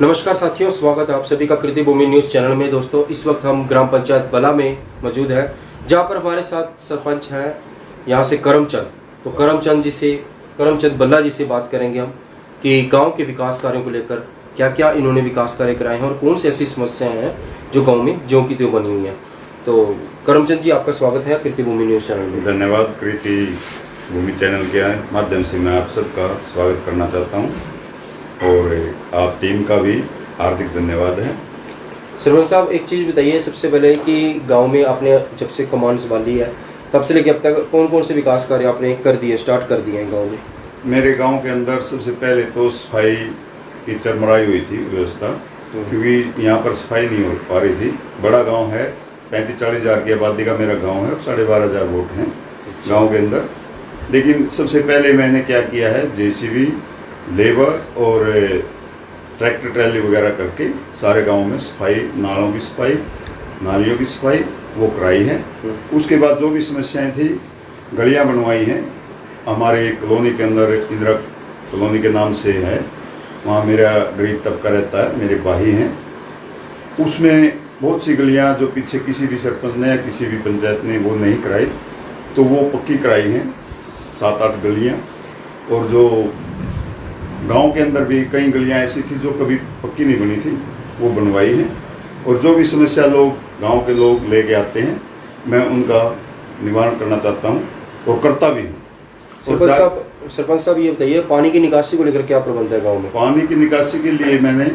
नमस्कार साथियों, स्वागत है आप सभी का कृति भूमि न्यूज़ चैनल में। दोस्तों, इस वक्त हम ग्राम पंचायत बला में मौजूद है, जहां पर हमारे साथ सरपंच हैं यहां से करमचंद। तो करमचंद बल्ला जी से बात करेंगे हम कि गांव के विकास कार्यों को लेकर क्या क्या इन्होंने विकास कार्य कराए हैं और कौन सी ऐसी समस्याएं हैं जो गाँव में ज्यों की त्यों बनी हुई हैं। तो करमचंद जी, आपका स्वागत है कृति भूमि न्यूज़ चैनल में। धन्यवाद। कृति भूमि चैनल के माध्यम से मैं आप सबका स्वागत करना चाहता हूं और आप टीम का भी हार्दिक धन्यवाद है। सरपंच साहब, एक चीज़ बताइए सबसे पहले कि गांव में आपने जब से कमान संभाली है तब से लेकर अब तक कौन कौन से विकास कार्य आपने स्टार्ट कर दिए हैं गांव में? मेरे गांव के अंदर सबसे पहले तो सफाई की चरमराई हुई थी व्यवस्था, क्योंकि यहाँ पर सफाई नहीं हो पा रही थी। बड़ा गांव है, 35-40 हज़ार की आबादी का मेरा गांव है और 12,500 वोट हैं गांव के अंदर। लेकिन सबसे पहले मैंने क्या किया है, जेसीबी, लेबर और ट्रैक्टर ट्रैली वगैरह करके सारे गांव में सफाई, नालों की सफाई, नालियों की सफाई वो कराई है। उसके बाद जो भी समस्याएं थी, गलियां बनवाई हैं। हमारे कॉलोनी के अंदर इंदिरा कॉलोनी के नाम से है, वहाँ मेरा गरीब तबका रहता है, मेरे भाई हैं। उसमें बहुत सी गलियाँ जो पीछे किसी भी सरपंच ने या किसी भी पंचायत ने वो नहीं कराई, तो वो पक्की कराई हैं 7-8 गलियाँ। और जो गांव के अंदर भी कई गलियां ऐसी थी जो कभी पक्की नहीं बनी थी, वो बनवाई है। और जो भी समस्या गांव के लोग लेके आते हैं, मैं उनका निवारण करना चाहता हूं और करता भी हूं। सरपंच साहब, ये बताइए पानी की निकासी को लेकर क्या प्रबंध है गांव में? पानी की निकासी के लिए मैंने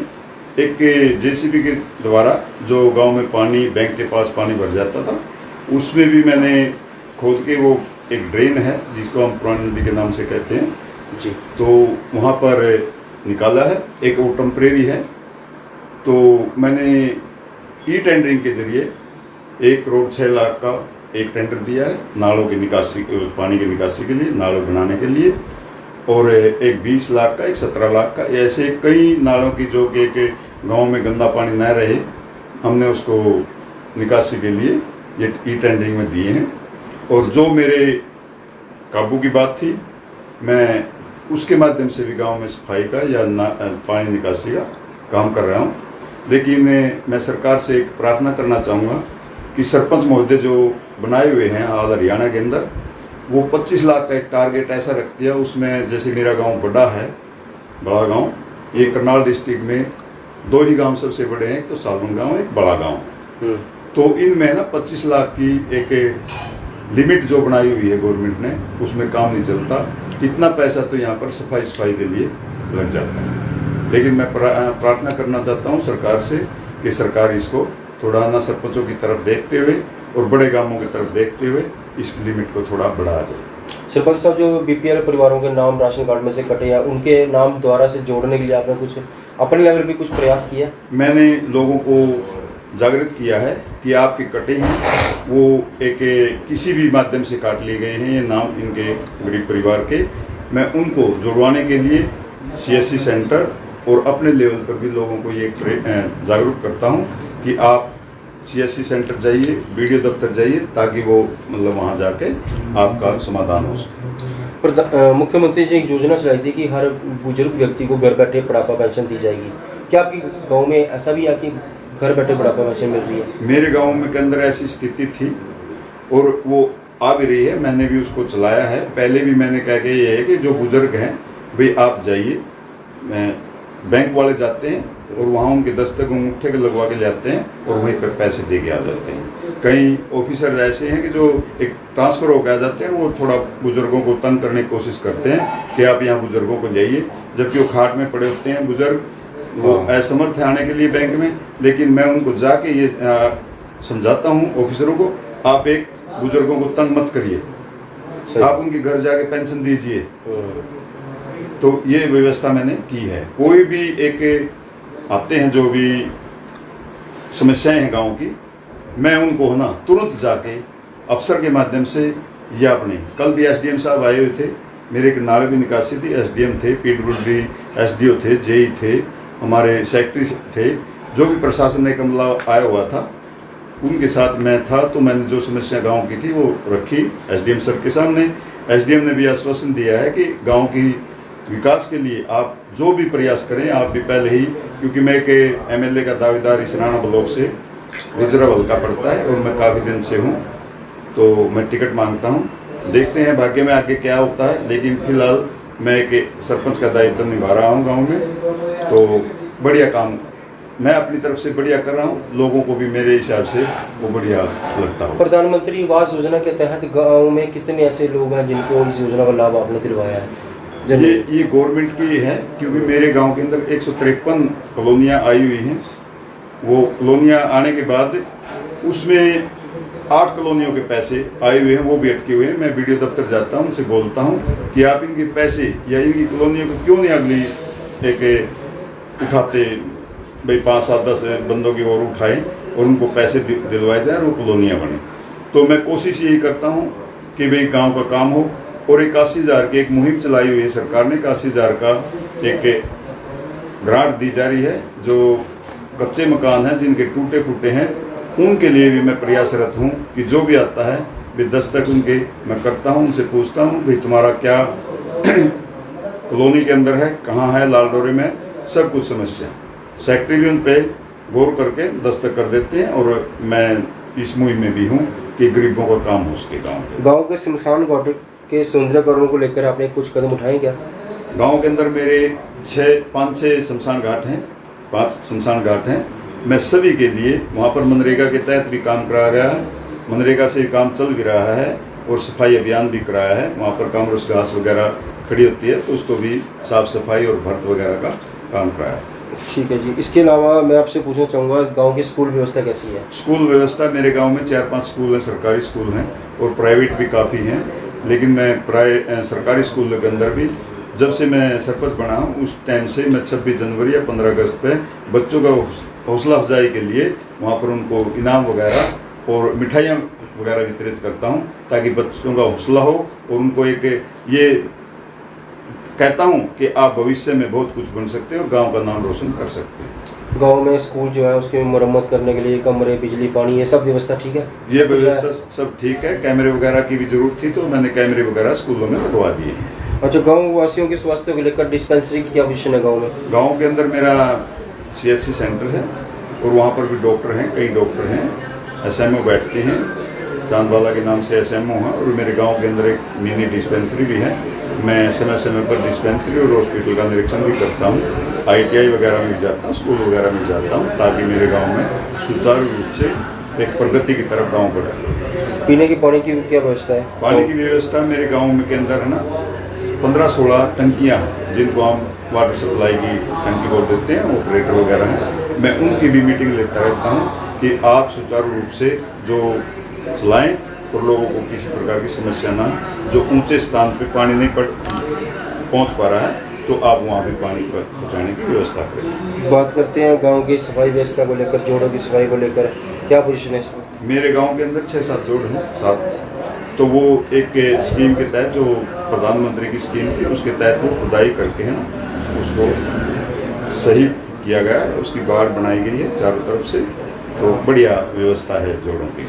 एक जेसीबी के द्वारा, जो गाँव में पानी बैंक के पास पानी भर जाता था, उसमें भी मैंने खोद के, वो एक ड्रेन है जिसको हम पुरानी नदी के नाम से कहते हैं जी, तो वहाँ पर निकाला है। एक वो टेम्परेरी है, तो मैंने ई टेंडरिंग के जरिए 1,06,00,000 का एक टेंडर दिया है नालों की निकासी, पानी की निकासी के लिए, नालों बनाने के लिए। और एक 20 लाख का, एक 17 लाख का, ऐसे कई नालों की जो कि गांव में गंदा पानी न रहे, हमने उसको निकासी के लिए ये ई टेंडरिंग में दिए हैं। और जो मेरे काबू की बात थी, मैं उसके माध्यम से भी गांव में सफाई का या पानी निकासी का काम कर रहा हूं। लेकिन मैं सरकार से एक प्रार्थना करना चाहूँगा कि सरपंच महोदय जो बनाए हुए हैं ऑल हरियाणा के अंदर, वो 25 लाख का एक टारगेट ऐसा रख दिया। उसमें जैसे मेरा गांव बड़ा है, बड़ा गांव, ये करनाल डिस्ट्रिक्ट में 2 ही गांव सबसे बड़े हैं, एक तो सालवन गाँव, एक बड़ा गाँव। तो इनमें ना 25 लाख की एक लिमिट जो बनाई हुई है गवर्नमेंट ने, उसमें काम नहीं चलता। इतना पैसा तो यहाँ पर सफाई के लिए लग जाता है। लेकिन मैं प्रार्थना करना चाहता हूँ सरकार से कि सरकार इसको थोड़ा ना सरपंचों की तरफ देखते हुए और बड़े गांवों की तरफ देखते हुए इस लिमिट को थोड़ा बढ़ाया जाए। सरपंच साहब, जो बीपीएल परिवारों के नाम राशन कार्ड में से कटे हैं, उनके नाम द्वारा से जोड़ने के लिए आपने कुछ अपने लेवल पे कुछ प्रयास किया? मैंने लोगों को जागृत किया है कि आपके कटे हैं वो एक किसी भी माध्यम से काट लिए गए हैं, ये नाम इनके गरीब परिवार के। मैं उनको जुड़वाने के लिए CSC सेंटर और अपने लेवल पर भी लोगों को ये जागरूक करता हूं कि आप CSC सेंटर जाइए, BDO दफ्तर जाइए, ताकि वो वहाँ जाके आपका समाधान हो सके। मुख्यमंत्री जी एक योजना चलाई थी कि हर बुजुर्ग व्यक्ति को घर बैठे बुढ़ापा पेंशन दी जाएगी। क्या आपके गाँव में ऐसा भी है कि घर बैठे बुढ़ापा पेंशन मिल रही है? मेरे गांव में के अंदर ऐसी स्थिति थी और वो आ भी रही है। मैंने भी उसको चलाया है। पहले भी मैंने कहा कि ये है कि जो बुजुर्ग हैं भाई आप जाइए, बैंक वाले जाते हैं और वहाँ उनके दस्तक अंगूठे के लगवा के ले आते हैं और वहीं पर पैसे दे के आ जाते हैं। कई ऑफिसर ऐसे हैं कि जो एक ट्रांसफ़र होकर आ जाते हैं, वो थोड़ा बुजुर्गों को तंग करने की कोशिश करते हैं कि आप यहाँ बुजुर्गों को जाइए, जबकि वो खाट में पड़े होते हैं बुजुर्ग, वो असमर्थ है आने के लिए बैंक में। लेकिन मैं उनको जाके ये समझाता हूँ ऑफिसरों को, आप एक बुजुर्गों को तंग मत करिए, आप उनके घर जाके पेंशन दीजिए। तो ये व्यवस्था मैंने की है। कोई भी एक आते हैं जो भी समस्याएं हैं गांव की, मैं उनको है ना तुरंत जाके अफसर के माध्यम से, या अपने कल भी SDM साहब आए हुए थे, मेरे एक नाले की निकासी थी, SDM थे, PWD SDO थे, JE थे, हमारे सेक्रेटरी थे, जो भी प्रशासन एक अमला आया हुआ था उनके साथ मैं था। तो मैंने जो समस्या गांव की थी वो रखी SDM सर के सामने। SDM ने भी आश्वासन दिया है कि गांव की विकास के लिए आप जो भी प्रयास करें, आप भी पहले ही, क्योंकि मैं एक एमएलए का दावेदार इस राणा ब्लॉक से रिजर्व हल्का पड़ता है और मैं काफ़ी दिन से हूँ, तो मैं टिकट मांगता हूँ। देखते हैं भाग्य में आगे क्या होता है, लेकिन फिलहाल मैं एक सरपंच का दायित्व निभा रहा हूँ गाँव में, तो बढ़िया काम मैं अपनी तरफ से बढ़िया कर रहा हूँ, लोगों को भी मेरे हिसाब से वो बढ़िया लगता हो। प्रधानमंत्री आवास योजना के तहत गांव में कितने ऐसे लोग हैं जिनको इस योजना का लाभ आपने दिलवाया है? ये गवर्नमेंट की है, क्योंकि मेरे गांव के अंदर 153 कॉलोनियाँ आई हुई हैं। वो कॉलोनियाँ आने के बाद उसमें 8 कॉलोनियों के पैसे आए हुए हैं, वो भी अटके हुए हैं। मैं वीडियो दफ्तर जाता हूँ, उनसे बोलता हूँ कि आप इनके पैसे या इनकी कॉलोनियों को क्यों नहीं अगली एक उठाते, भाई 5, 7, 10 बंदों की ओर उठाएं और उनको पैसे दिलवाए जाए और वो कॉलोनियाँ बने। तो मैं कोशिश यही करता हूँ कि भाई गांव का काम हो। और 81,000 की एक मुहिम चलाई हुई है सरकार ने, 81,000 का एक ग्रांट दी जा रही है। जो कच्चे मकान हैं, जिनके टूटे फूटे हैं, उनके लिए भी मैं प्रयासरत हूँ कि जो भी आता है भी दस्तक उनके मैं करता हूँ, उनसे पूछता हूँ भाई तुम्हारा क्या कॉलोनी के अंदर है, कहाँ है, लाल डोरे में, सब कुछ समस्या। सेक्रेटरी भी उन पे गौर करके दस्तक कर देते हैं। और मैं इस मुहिम में भी हूँ कि गरीबों का काम हो सके गाँव के शमशान घाट के सौंदर्यकरण को लेकर आपने कुछ कदम उठाए क्या? गांव के अंदर मेरे 5-6 शमशान घाट हैं, 5 शमशान घाट हैं। मैं सभी के लिए वहाँ पर मनरेगा के तहत भी काम कराया गया है, मनरेगा से काम चल भी रहा है और सफाई अभियान भी कराया है। वहाँ पर कामरुस घास वगैरह खड़ी होती है तो उसको भी साफ सफाई और भर्त वगैरह का काम कराया है। ठीक है जी। इसके अलावा मैं आपसे पूछना चाहूँगा, गांव की स्कूल व्यवस्था कैसी है? स्कूल व्यवस्था मेरे गांव में 4-5 स्कूल हैं, सरकारी स्कूल हैं और प्राइवेट भी काफ़ी हैं। लेकिन मैं सरकारी स्कूल के अंदर भी, जब से मैं सरपंच बना हूँ उस टाइम से मैं 26 जनवरी या 15 अगस्त पे बच्चों का हौसला अफजाई के लिए वहाँ पर उनको इनाम वगैरह और मिठाइयाँ वगैरह वितरित करता हूँ, ताकि बच्चों का हौसला हो और उनको एक ये कहता हूँ कि आप भविष्य में बहुत कुछ बन सकते हो, गांव का नाम रोशन कर सकते हैं। गांव में स्कूल जो है उसकी मरम्मत करने के लिए कमरे, बिजली, पानी, ये सब व्यवस्था ठीक है? ये व्यवस्था सब ठीक है। कैमरे वगैरह की भी जरूरत थी तो मैंने कैमरे वगैरह स्कूलों में लगवा दिए। अच्छा, गाँव वासियों के स्वास्थ्य को लेकर डिस्पेंसरी की क्या पोजीशन है गाँव में? गाँव के अंदर मेरा CSC सेंटर है और वहाँ पर भी डॉक्टर हैं, कई डॉक्टर हैं, SMO बैठते हैं, चांदवाला के नाम से SMO है। और मेरे गांव के अंदर एक मिनी डिस्पेंसरी भी है। मैं समय समय पर डिस्पेंसरी और हॉस्पिटल का निरीक्षण भी करता हूँ, ITI वगैरह में भी जाता हूँ, स्कूल वगैरह में जाता हूँ, ताकि मेरे गांव में सुचारू रूप से एक प्रगति की तरफ गांव बढ़े। पीने के पानी की क्या व्यवस्था है? पानी की व्यवस्था मेरे गाँव में के अंदर है ना 15-16 टंकियाँ हैं, जिनको हम वाटर सप्लाई की टंकी बोल देते हैं, ऑपरेटर वगैरह हैं। मैं उनकी भी मीटिंग लेता रहता हूँ कि आप सुचारू रूप से जो चलाएं और लोगों को किसी प्रकार की समस्या ना, जो ऊंचे स्थान पे पानी नहीं पहुंच पा रहा है तो आप वहाँ भी पानी पहुँचाने की व्यवस्था करें। बात करते हैं गांव की सफाई व्यवस्था को लेकर, जोड़ों की सफाई को लेकर क्या पोजीशन है इस वक्त? मेरे गांव के अंदर 6-7 जोड़ हैं, 7। तो वो एक स्कीम के तहत, जो प्रधानमंत्री की स्कीम थी उसके तहत वो खुदाई करके है ना उसको सही किया गया है, उसकी बाड़ बनाई गई है चारों तरफ से, तो बढ़िया व्यवस्था है जोड़ों की।